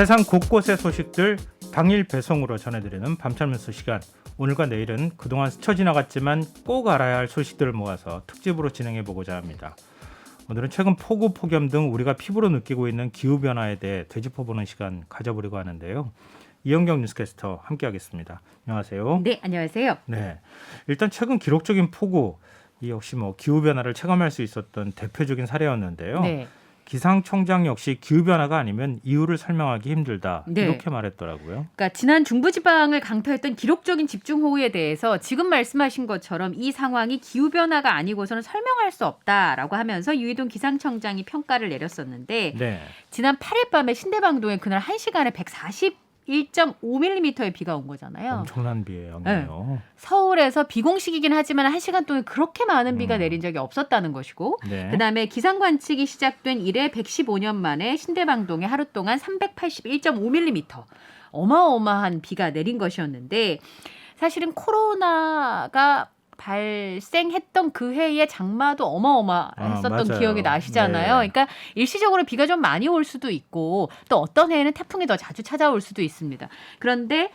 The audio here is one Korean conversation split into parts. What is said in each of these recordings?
세상 곳곳의 소식들 당일 배송으로 전해드리는 밤철뉴스 시간. 오늘과 내일은 그동안 스쳐 지나갔지만 꼭 알아야 할 소식들을 모아서 특집으로 진행해보고자 합니다. 오늘은 최근 폭우, 폭염 등 우리가 피부로 느끼고 있는 기후변화에 대해 되짚어보는 시간 가져보려고 하는데요. 이현경 뉴스캐스터 함께하겠습니다. 안녕하세요. 네, 안녕하세요. 네, 일단 최근 기록적인 폭우, 이 역시 기후변화를 체감할 수 있었던 대표적인 사례였는데요. 네. 기상청장 역시 기후변화가 아니면 이유를 설명하기 힘들다 네. 이렇게 말했더라고요. 그러니까 지난 중부지방을 강타했던 기록적인 집중호우에 대해서 지금 말씀하신 것처럼 이 상황이 기후변화가 아니고서는 설명할 수 없다라고 하면서 유희동 기상청장이 평가를 내렸었는데 네. 지난 8일 밤에 신대방동에 그날 1시간에 141.5mm의 비가 온 거잖아요. 엄청난 비예요. 서울에서 비공식이긴 하지만 1시간 동안 그렇게 많은 비가 내린 적이 없었다는 것이고 네. 그다음에 기상 관측이 시작된 이래 115년 만에 신대방동에 하루 동안 381.5mm 어마어마한 비가 내린 것이었는데 사실은 코로나가 발생했던 그 해의 장마도 어마어마했었던 맞아요. 기억이 나시잖아요. 네. 그러니까 일시적으로 비가 좀 많이 올 수도 있고 또 어떤 해에는 태풍이 더 자주 찾아올 수도 있습니다. 그런데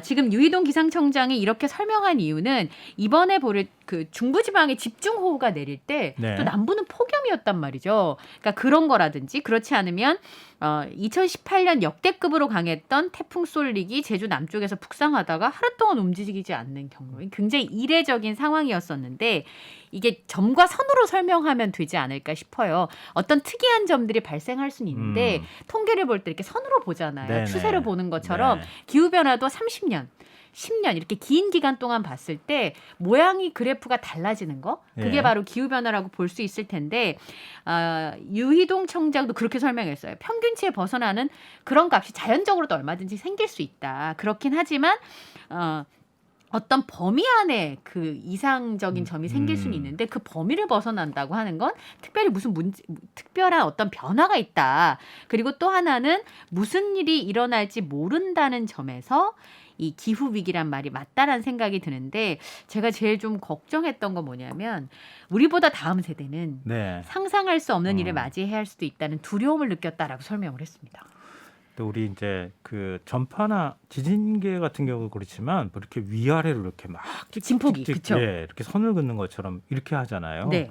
지금 유희동 기상청장이 이렇게 설명한 이유는 이번에 보를 그 중부지방에 집중호우가 내릴 때 또 네. 남부는 폭염이었단 말이죠. 그러니까 그런 거라든지 그렇지 않으면 2018년 역대급으로 강했던 태풍 쏠릭이 제주 남쪽에서 북상하다가 하루 동안 움직이지 않는 경우 굉장히 이례적인 상황이었었는데 이게 점과 선으로 설명하면 되지 않을까 싶어요. 어떤 특이한 점들이 발생할 수는 있는데 통계를 볼 때 이렇게 선으로 보잖아요. 네네. 추세를 보는 것처럼 네. 기후변화도 30년 10년 이렇게 긴 기간 동안 봤을 때 모양이 그래프가 달라지는 거 그게 예. 바로 기후변화라고 볼 수 있을 텐데 유희동 청장도 그렇게 설명했어요. 평균치에 벗어나는 그런 값이 자연적으로도 얼마든지 생길 수 있다. 그렇긴 하지만 어떤 범위 안에 그 이상적인 점이 생길 수는 있는데 그 범위를 벗어난다고 하는 건 특별히 무슨 특별한 어떤 변화가 있다. 그리고 또 하나는 무슨 일이 일어날지 모른다는 점에서 이 기후 위기란 말이 맞다라는 생각이 드는데 제가 제일 좀 걱정했던 건 뭐냐면 우리보다 다음 세대는 네. 상상할 수 없는 일을 맞이해야 할 수도 있다는 두려움을 느꼈다라고 설명을 했습니다. 또 우리 이제 그 전파나 지진계 같은 경우 그렇지만 이렇게 위아래로 이렇게 막 진폭이 그렇죠. 예, 이렇게 선을 긋는 것처럼 이렇게 하잖아요. 네.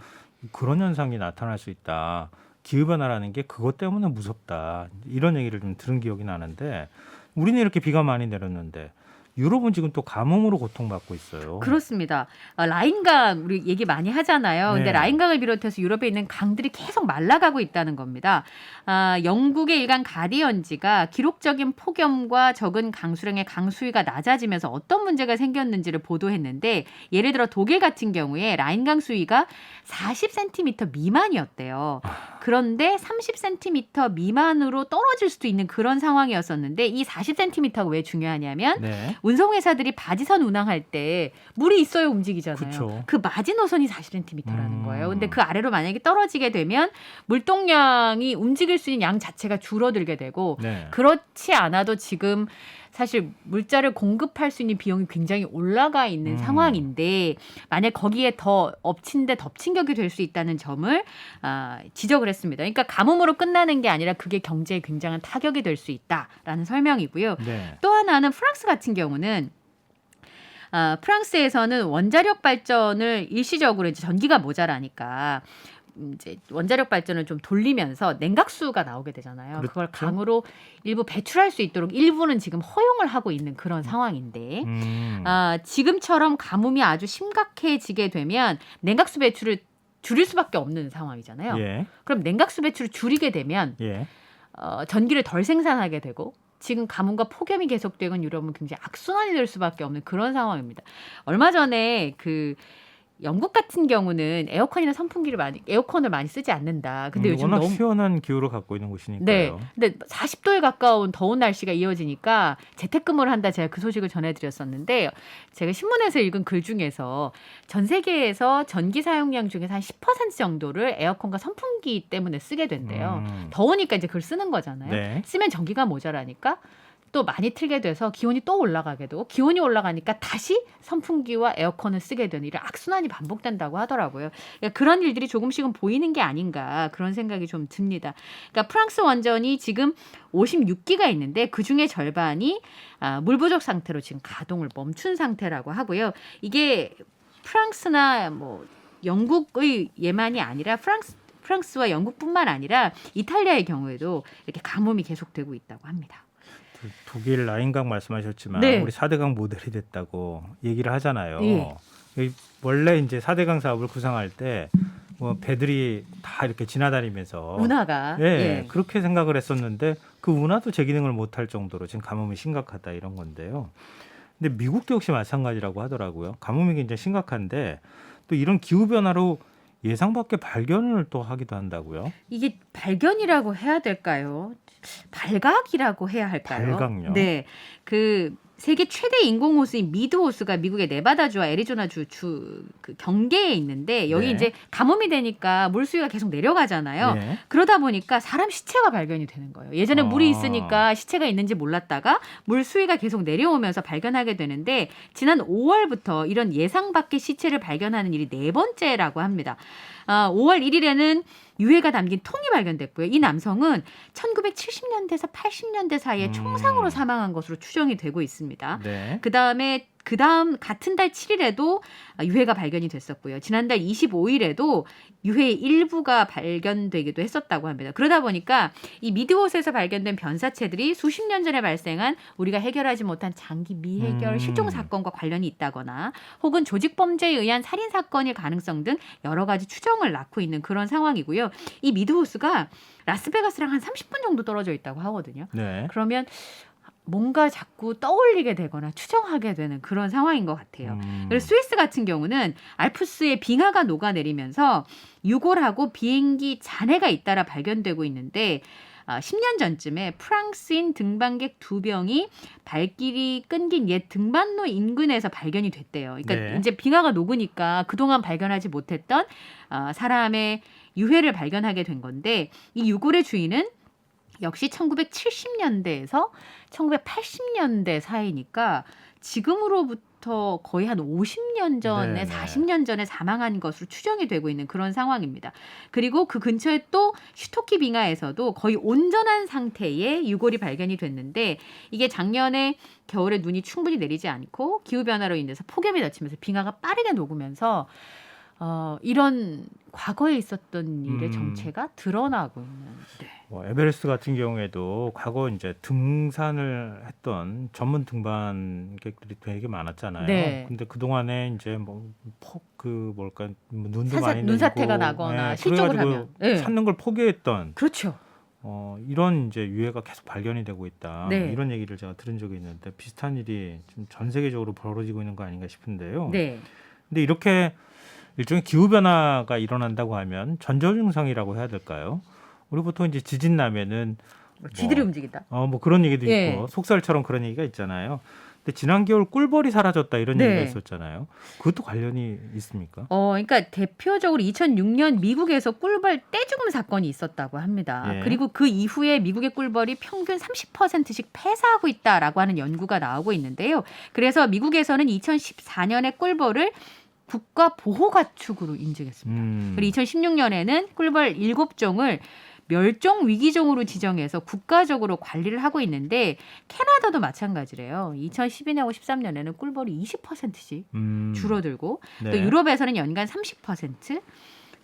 그런 현상이 나타날 수 있다. 기후변화라는 게 그것 때문에 무섭다. 이런 얘기를 좀 들은 기억이 나는데 우리는 이렇게 비가 많이 내렸는데 유럽은 지금 또 가뭄으로 고통받고 있어요. 그렇습니다. 라인강 우리 얘기 많이 하잖아요. 근데 네. 라인강을 비롯해서 유럽에 있는 강들이 계속 말라가고 있다는 겁니다. 영국의 일간 가디언지가 기록적인 폭염과 적은 강수량의 강수위가 낮아지면서 어떤 문제가 생겼는지를 보도했는데 예를 들어 독일 같은 경우에 라인강 수위가 40cm 미만이었대요. 그런데 30cm 미만으로 떨어질 수도 있는 그런 상황이었었는데 이 40cm가 왜 중요하냐면 네. 운송회사들이 바지선 운항할 때 물이 있어야 움직이잖아요. 그쵸. 그 마지노선이 40cm라는 거예요. 근데 그 아래로 만약에 떨어지게 되면 물동량이 움직일 수 있는 양 자체가 줄어들게 되고 네. 그렇지 않아도 지금 사실 물자를 공급할 수 있는 비용이 굉장히 올라가 있는 상황인데 만약 거기에 더 엎친 데 덮친 격이 될 수 있다는 점을 지적을 했습니다. 그러니까 가뭄으로 끝나는 게 아니라 그게 경제에 굉장한 타격이 될 수 있다라는 설명이고요. 네. 또 하나는 프랑스 같은 경우는 프랑스에서는 원자력 발전을 일시적으로 이제 전기가 모자라니까 이제 원자력 발전을 좀 돌리면서 냉각수가 나오게 되잖아요. 그렇죠. 그걸 강으로 일부 배출할 수 있도록 일부는 지금 허용을 하고 있는 그런 상황인데 지금처럼 가뭄이 아주 심각해지게 되면 냉각수 배출을 줄일 수밖에 없는 상황이잖아요. 예. 그럼 냉각수 배출을 줄이게 되면 예. 전기를 덜 생산하게 되고 지금 가뭄과 폭염이 계속되건 유럽은 굉장히 악순환이 될 수밖에 없는 그런 상황입니다. 얼마 전에 그 영국 같은 경우는 에어컨이나 에어컨을 많이 쓰지 않는다. 근데 요즘 워낙 너무 시원한 기후를 갖고 있는 곳이니까요. 네. 근데 40도에 가까운 더운 날씨가 이어지니까 재택근무를 한다. 제가 그 소식을 전해드렸었는데 제가 신문에서 읽은 글 중에서 전 세계에서 전기 사용량 중에서 한 10% 정도를 에어컨과 선풍기 때문에 쓰게 된대요. 더우니까 이제 그걸 쓰는 거잖아요. 네. 쓰면 전기가 모자라니까 또 많이 틀게 돼서 기온이 또 올라가게 되고 기온이 올라가니까 다시 선풍기와 에어컨을 쓰게 되는 이런 악순환이 반복된다고 하더라고요. 그러니까 그런 일들이 조금씩은 보이는 게 아닌가 그런 생각이 좀 듭니다. 그러니까 프랑스 원전이 지금 56기가 있는데 그중에 절반이 물 부족 상태로 지금 가동을 멈춘 상태라고 하고요. 이게 프랑스나 뭐 영국의 예만이 아니라 프랑스와 영국뿐만 아니라 이탈리아의 경우에도 이렇게 가뭄이 계속되고 있다고 합니다. 독일 라인강 말씀하셨지만 네. 우리 4대강 모델이 됐다고 얘기를 하잖아요. 예. 원래 이제 4대강 사업을 구상할 때 뭐 배들이 다 이렇게 지나다니면서 운하가 예, 그렇게 생각을 했었는데 그 운하도 제 기능을 못할 정도로 지금 가뭄이 심각하다 이런 건데요. 근데 미국도 역시 마찬가지라고 하더라고요. 가뭄이 굉장히 심각한데 또 이런 기후 변화로 예상 밖의 발견을 또 하기도 한다고요. 이게 발견이라고 해야 될까요? 발각이라고 해야 할까요? 발각요? 네, 그 세계 최대 인공호수인 미드호수가 미국의 네바다주와 애리조나주 그 경계에 있는데 여기 네. 이제 가뭄이 되니까 물 수위가 계속 내려가잖아요. 네. 그러다 보니까 사람 시체가 발견이 되는 거예요. 예전에 물이 있으니까 시체가 있는지 몰랐다가 물 수위가 계속 내려오면서 발견하게 되는데 지난 5월부터 이런 예상 밖의 시체를 발견하는 일이 4번째라고 합니다. 5월 1일에는 유해가 담긴 통이 발견됐고요. 이 남성은 1970년대에서 80년대 사이에 총상으로 사망한 것으로 추정이 되고 있습니다. 네. 그다음 같은 달 7일에도 유해가 발견이 됐었고요. 지난달 25일에도 유해의 일부가 발견되기도 했었다고 합니다. 그러다 보니까 이 미드호수에서 발견된 변사체들이 수십 년 전에 발생한 우리가 해결하지 못한 장기 미해결 실종 사건과 관련이 있다거나 혹은 조직 범죄에 의한 살인 사건일 가능성 등 여러 가지 추정을 낳고 있는 그런 상황이고요. 이 미드호수가 라스베가스랑 한 30분 정도 떨어져 있다고 하거든요. 네. 그러면 뭔가 자꾸 떠올리게 되거나 추정하게 되는 그런 상황인 것 같아요. 그래서 스위스 같은 경우는 알프스의 빙하가 녹아내리면서 유골하고 비행기 잔해가 잇따라 발견되고 있는데 10년 전쯤에 프랑스인 등반객 2명이 발길이 끊긴 옛 등반로 인근에서 발견이 됐대요. 그러니까 네. 이제 빙하가 녹으니까 그동안 발견하지 못했던 사람의 유해를 발견하게 된 건데 이 유골의 주인은 역시 1970년대에서 1980년대 사이니까 지금으로부터 거의 한 50년 전에 네네. 40년 전에 사망한 것으로 추정이 되고 있는 그런 상황입니다. 그리고 그 근처에 또 슈토키 빙하에서도 거의 온전한 상태의 유골이 발견이 됐는데 이게 작년에 겨울에 눈이 충분히 내리지 않고 기후변화로 인해서 폭염이 닫히면서 빙하가 빠르게 녹으면서 이런 과거에 있었던 일의 정체가 드러나고 있는. 네. 뭐 에베레스트 같은 경우에도 과거 이제 등산을 했던 전문 등반객들이 되게 많았잖아요. 네. 근데 그 동안에 이제 눈도 많이 눈사태가 내리고, 나거나 실족을 그래가지고 하면. 네. 찾는 걸 포기했던 그렇죠. 이런 이제 유해가 계속 발견이 되고 있다. 네. 이런 얘기를 제가 들은 적이 있는데 비슷한 일이 지금 전 세계적으로 벌어지고 있는 거 아닌가 싶은데요. 네. 근데 이렇게 일종의 기후 변화가 일어난다고 하면 전조 증상이라고 해야 될까요? 우리 보통 이제 지진 나면은 쥐들이 움직인다. 뭐 그런 얘기도 예. 있고 속설처럼 그런 얘기가 있잖아요. 근데 지난 겨울 꿀벌이 사라졌다 이런 네. 얘기가 있었잖아요. 그것도 관련이 있습니까? 그러니까 대표적으로 2006년 미국에서 꿀벌 떼죽음 사건이 있었다고 합니다. 예. 그리고 그 이후에 미국의 꿀벌이 평균 30%씩 폐사하고 있다라고 하는 연구가 나오고 있는데요. 그래서 미국에서는 2014년에 꿀벌을 국가 보호 가축으로 인증했습니다. 그리고 2016년에는 꿀벌 7종을 멸종 위기종으로 지정해서 국가적으로 관리를 하고 있는데 캐나다도 마찬가지래요. 2012년하고 13년에는 꿀벌이 20%씩 줄어들고 네. 또 유럽에서는 연간 30%,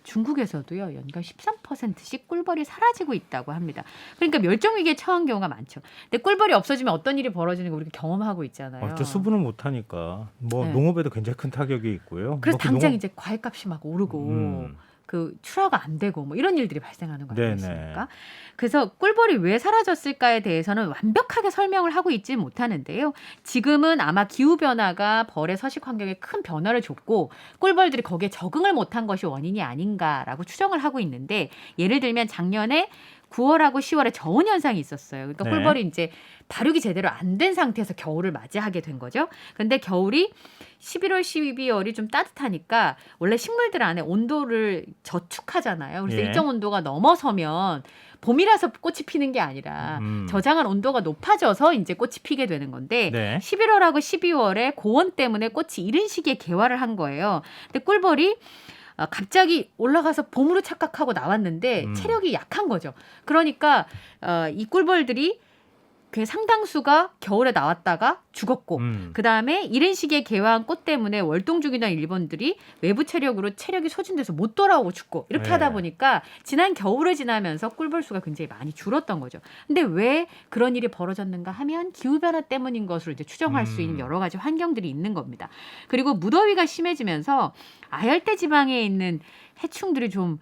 중국에서도요 연간 13%씩 꿀벌이 사라지고 있다고 합니다. 그러니까 멸종 위기에 처한 경우가 많죠. 근데 꿀벌이 없어지면 어떤 일이 벌어지는 거 우리가 경험하고 있잖아요. 또 수분을 못 하니까 뭐 네. 농업에도 굉장히 큰 타격이 있고요. 그래서 뭐 당장 농업- 이제 과일값이 막 오르고 음. 그 출하가 안 되고 뭐 이런 일들이 발생하는 거 네네. 아니겠습니까? 그래서 꿀벌이 왜 사라졌을까에 대해서는 완벽하게 설명을 하고 있지 못하는데요. 지금은 아마 기후 변화가 벌의 서식 환경에 큰 변화를 줬고 꿀벌들이 거기에 적응을 못한 것이 원인이 아닌가라고 추정을 하고 있는데 예를 들면 작년에 9월하고 10월에 저온 현상이 있었어요. 그러니까 네. 꿀벌이 이제 발육이 제대로 안 된 상태에서 겨울을 맞이하게 된 거죠. 근데 겨울이 11월, 12월이 좀 따뜻하니까 원래 식물들 안에 온도를 저축하잖아요. 그래서 예. 일정 온도가 넘어서면 봄이라서 꽃이 피는 게 아니라 저장한 온도가 높아져서 이제 꽃이 피게 되는 건데 네. 11월하고 12월에 고온 때문에 꽃이 이른 시기에 개화를 한 거예요. 근데 꿀벌이 갑자기 올라가서 봄으로 착각하고 나왔는데 체력이 약한 거죠. 그러니까 이 꿀벌들이 그 상당수가 겨울에 나왔다가 죽었고 그다음에 이른 시기에 개화한 꽃 때문에 월동 중이던 일본들이 외부 체력으로 체력이 소진돼서 못 돌아오고 죽고 이렇게 네. 하다 보니까 지난 겨울을 지나면서 꿀벌 수가 굉장히 많이 줄었던 거죠. 근데 왜 그런 일이 벌어졌는가 하면 기후변화 때문인 것으로 이제 추정할 수 있는 여러 가지 환경들이 있는 겁니다. 그리고 무더위가 심해지면서 아열대 지방에 있는 해충들이 좀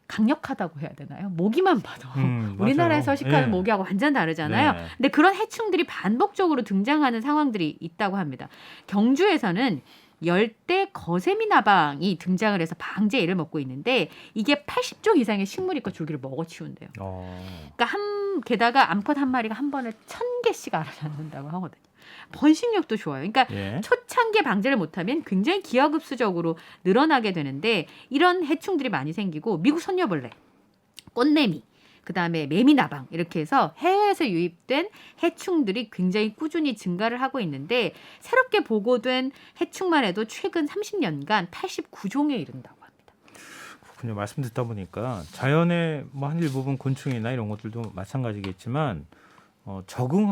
강력하다고 해야 되나요? 모기만 봐도 우리나라에 맞아요. 서식하는 예. 모기하고 완전 다르잖아요. 네. 근데 그런 해충들이 반복적으로 등장하는 상황들이 있다고 합니다. 경주에서는 열대 거세미 나방이 등장을 해서 방제애를 먹고 있는데 이게 80종 이상의 식물이과 줄기를 먹어치운대요. 그러니까 게다가 암컷 한 마리가 한 번에 1000개씩 알아놓는다고 하거든요. 번식력도 좋아요. 그러니까 예. 초창기에 방제를 못하면 굉장히 기하급수적으로 늘어나게 되는데 이런 해충들이 많이 생기고 미국 선녀벌레, 꽃내미, 그다음에 매미나방 이렇게 해서 해외에서 유입된 해충들이 굉장히 꾸준히 증가를 하고 있는데 새롭게 보고된 해충만 해도 최근 30년간 89종에 이른다고 합니다. 그렇군요. 말씀 듣다 보니까 자연의 뭐 한 일부분 곤충이나 이런 것들도 마찬가지겠지만 적응해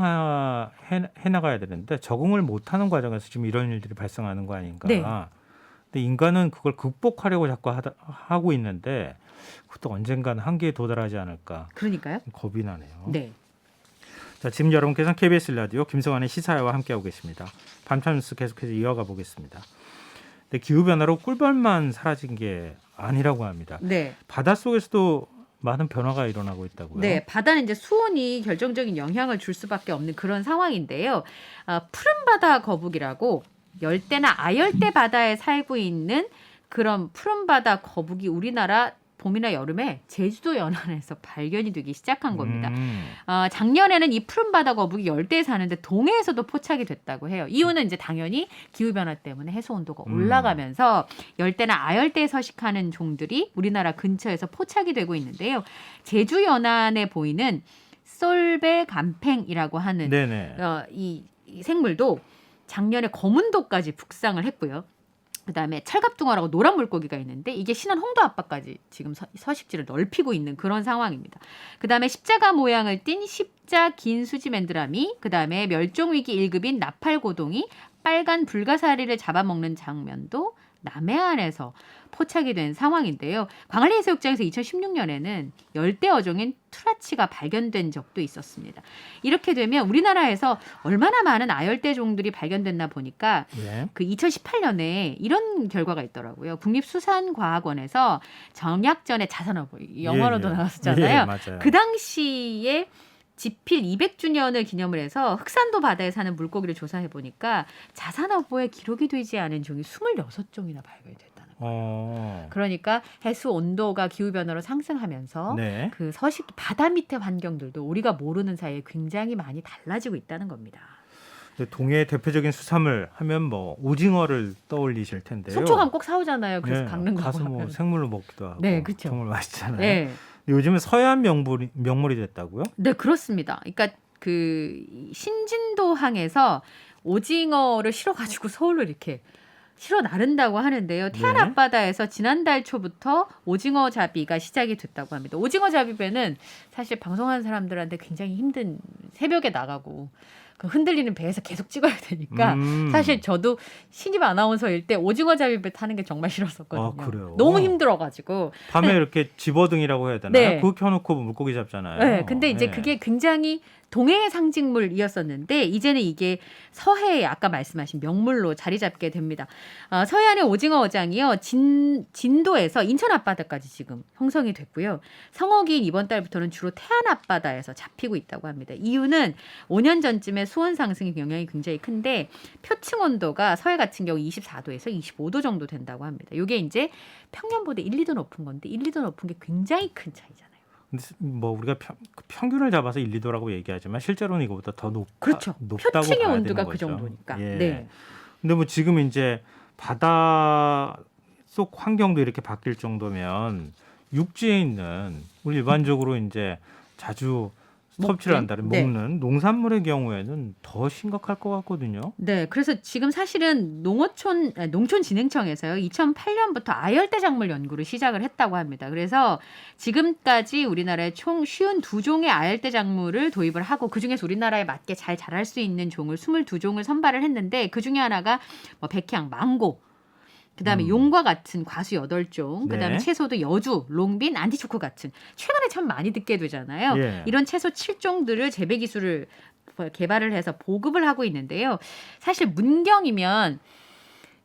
나가야 되는데 적응을 못하는 과정에서 지금 이런 일들이 발생하는 거 아닌가. 네. 근데 인간은 그걸 극복하려고 자꾸 하고 있는데 그것도 언젠가는 한계에 도달하지 않을까. 그러니까요. 겁이 나네요. 네. 자, 지금 여러분께서는 KBS 라디오 김성환의 시사회와 함께하고 계십니다. 밤참 뉴스 계속해서 이어가 보겠습니다. 근데 기후변화로 꿀벌만 사라진 게 아니라고 합니다. 네. 바닷속에서도 많은 변화가 일어나고 있다고요? 네, 바다는 이제 수온이 결정적인 영향을 줄 수밖에 없는 그런 상황인데요. 푸른 바다 거북이라고 열대나 아열대 바다에 살고 있는 그런 푸른 바다 거북이 우리나라 봄이나 여름에 제주도 연안에서 발견이 되기 시작한 겁니다. 작년에는 이 푸른 바다 거북이 열대에 사는데 동해에서도 포착이 됐다고 해요. 이유는 이제 당연히 기후변화 때문에 해수 온도가 올라가면서 열대나 아열대에 서식하는 종들이 우리나라 근처에서 포착이 되고 있는데요. 제주 연안에 보이는 쏠배 간팽이라고 하는 네네. 이 생물도 작년에 거문도까지 북상을 했고요. 그다음에 철갑둥어라고 노란 물고기가 있는데 이게 신안 홍도 앞바까지 지금 서식지를 넓히고 있는 그런 상황입니다. 그다음에 십자가 모양을 띤 십자 긴 수지 맨드라미, 그다음에 멸종위기 1급인 나팔고동이 빨간 불가사리를 잡아먹는 장면도 남해안에서 포착이 된 상황인데요. 광안리 해수욕장에서 2016년에는 열대 어종인 투라치가 발견된 적도 있었습니다. 이렇게 되면 우리나라에서 얼마나 많은 아열대 종들이 발견됐나 보니까 예. 그 2018년에 이런 결과가 있더라고요. 국립수산과학원에서 정약전의 자산어부 영화로도 예, 예. 나왔었잖아요. 예, 맞아요. 그 당시에 지필 200주년을 기념을 해서 흑산도 바다에 사는 물고기를 조사해 보니까 자산어부에 기록이 되지 않은 종이 26종이나 발견이 됐다는 거예요. 그러니까 해수 온도가 기후 변화로 상승하면서 네. 그 서식 바다 밑의 환경들도 우리가 모르는 사이에 굉장히 많이 달라지고 있다는 겁니다. 동해의 대표적인 수산물 하면 뭐 오징어를 떠올리실 텐데요. 속초 가면 꼭 사오잖아요. 그래서 네, 깎는 거 가서 뭐 보면. 생물로 먹기도 하고. 네, 그렇죠. 정말 맛있잖아요. 네. 요즘은 서해안 명물이 됐다고요? 네, 그렇습니다. 그러니까 그 신진도항에서 오징어를 실어 가지고 서울로 이렇게 실어 나른다고 하는데요. 태안 네. 앞바다에서 지난달 초부터 오징어 잡이가 시작이 됐다고 합니다. 오징어 잡이배는 사실 방송하는 사람들한테 굉장히 힘든, 새벽에 나가고 그 흔들리는 배에서 계속 찍어야 되니까 사실 저도 신입 아나운서일 때 오징어 잡이배 타는 게 정말 싫었었거든요. 아, 그래요? 너무 힘들어가지고. 밤에 이렇게 집어등이라고 해야 되나요? 네. 그거 켜놓고 물고기 잡잖아요. 네, 근데 이제 네. 그게 굉장히 동해의 상징물이었었는데 이제는 이게 서해에 아까 말씀하신 명물로 자리 잡게 됩니다. 서해안의 오징어 어장이요. 진도에서 인천 앞바다까지 지금 형성이 됐고요. 성어기인 이번 달부터는 주로 태안 앞바다에서 잡히고 있다고 합니다. 이유는 5년 전쯤에 수온 상승의 영향이 굉장히 큰데 표층 온도가 서해 같은 경우 24도에서 25도 정도 된다고 합니다. 이게 이제 평년보다 1, 2도 높은 건데 1, 2도 높은 게 굉장히 큰 차이잖아요. 근데 뭐 우리가 평균을 잡아서 1, 2도라고 얘기하지만 실제로는 이거보다 더 그렇죠. 높다고 표층의 봐야 온도가 되는 그 거죠. 정도니까. 예. 네. 근데 뭐 지금 이제 바다 속 환경도 이렇게 바뀔 정도면 육지에 있는 우리 일반적으로 이제 자주 섭취를 먹는? 한다는 네. 먹는 농산물의 경우에는 더 심각할 것 같거든요. 네, 그래서 지금 사실은 농촌진흥청에서요, 2008년부터 아열대 작물 연구를 시작을 했다고 합니다. 그래서 지금까지 우리나라에 총 52종의 아열대 작물을 도입을 하고 그 중에서 우리나라에 맞게 잘 자랄 수 있는 종을 22종을 선발을 했는데 그 중에 하나가 뭐 백향, 망고, 그다음에 용과 같은 과수 8종, 그다음에 네. 채소도 여주, 롱빈, 안티초코 같은 최근에 참 많이 듣게 되잖아요. 예. 이런 채소 7종들을 재배 기술을 개발을 해서 보급을 하고 있는데요. 사실 문경이면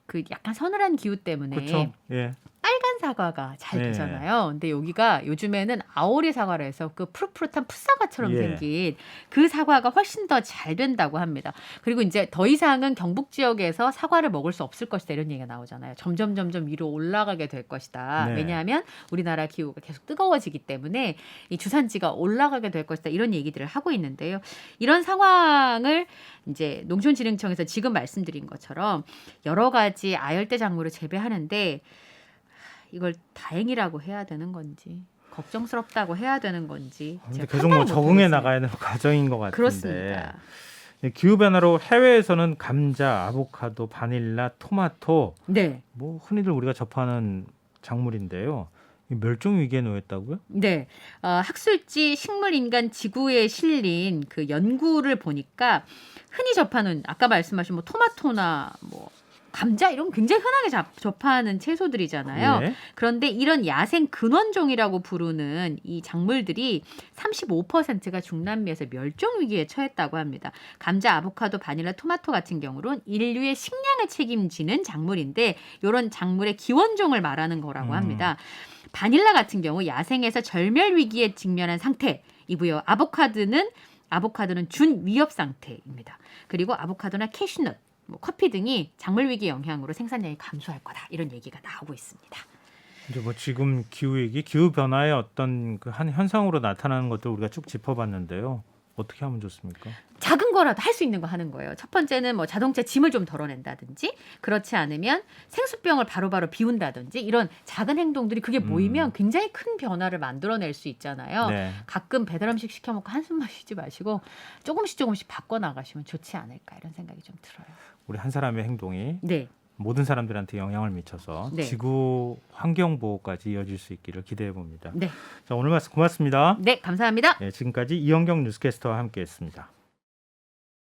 그 약간 서늘한 기후 때문에 그렇죠. 예. 빨간 사과가 잘 네. 되잖아요. 근데 여기가 요즘에는 아오리 사과로 해서 그 푸릇푸릇한 풋사과처럼 예. 생긴 그 사과가 훨씬 더 잘 된다고 합니다. 그리고 이제 더 이상은 경북 지역에서 사과를 먹을 수 없을 것이다 이런 얘기가 나오잖아요. 점점 위로 올라가게 될 것이다. 네. 왜냐하면 우리나라 기후가 계속 뜨거워지기 때문에 이 주산지가 올라가게 될 것이다 이런 얘기들을 하고 있는데요. 이런 상황을 이제 농촌진흥청에서 지금 말씀드린 것처럼 여러 가지 아열대 작물을 재배하는데 이걸 다행이라고 해야 되는 건지 걱정스럽다고 해야 되는 건지 근데 제가 계속 뭐 판단을 적응해 못하겠어요. 나가야 되는 과정인 것 같은데. 그렇습니다. 기후 변화로 해외에서는 감자, 아보카도, 바닐라, 토마토 네, 뭐 흔히들 우리가 접하는 작물인데요. 이 멸종 위기에 놓였다고요? 네. 학술지 식물인간 지구에 실린 그 연구를 보니까 흔히 접하는 아까 말씀하신 뭐 토마토나 뭐 감자 이런 거 굉장히 흔하게 접하는 채소들이잖아요. 예. 그런데 이런 야생 근원종이라고 부르는 이 작물들이 35%가 중남미에서 멸종 위기에 처했다고 합니다. 감자, 아보카도, 바닐라, 토마토 같은 경우는 인류의 식량을 책임지는 작물인데 이런 작물의 기원종을 말하는 거라고 합니다. 바닐라 같은 경우 야생에서 절멸 위기에 직면한 상태이고요. 아보카도는 준위협 상태입니다. 그리고 아보카도나 캐슈넛, 뭐 커피 등이 작물 위기 영향으로 생산량이 감소할 거다 이런 얘기가 나오고 있습니다. 이제 뭐 지금 기후 위기, 기후 변화의 어떤 그 한 현상으로 나타나는 것들 우리가 쭉 짚어봤는데요. 어떻게 하면 좋습니까? 작은 거라도 할 수 있는 거 하는 거예요. 첫 번째는 뭐 자동차 짐을 좀 덜어낸다든지 그렇지 않으면 생수병을 바로바로 비운다든지 이런 작은 행동들이 그게 모이면 굉장히 큰 변화를 만들어낼 수 있잖아요. 네. 가끔 배달 음식 시켜 먹고 한숨만 쉬지 마시고 조금씩 바꿔나가시면 좋지 않을까 이런 생각이 좀 들어요. 우리 한 사람의 행동이 네. 모든 사람들한테 영향을 미쳐서 네. 지구 환경 보호까지 이어질 수 있기를 기대해 봅니다. 네. 자, 오늘 말씀 고맙습니다. 네, 감사합니다. 네, 지금까지 이현경 뉴스캐스터와 함께했습니다.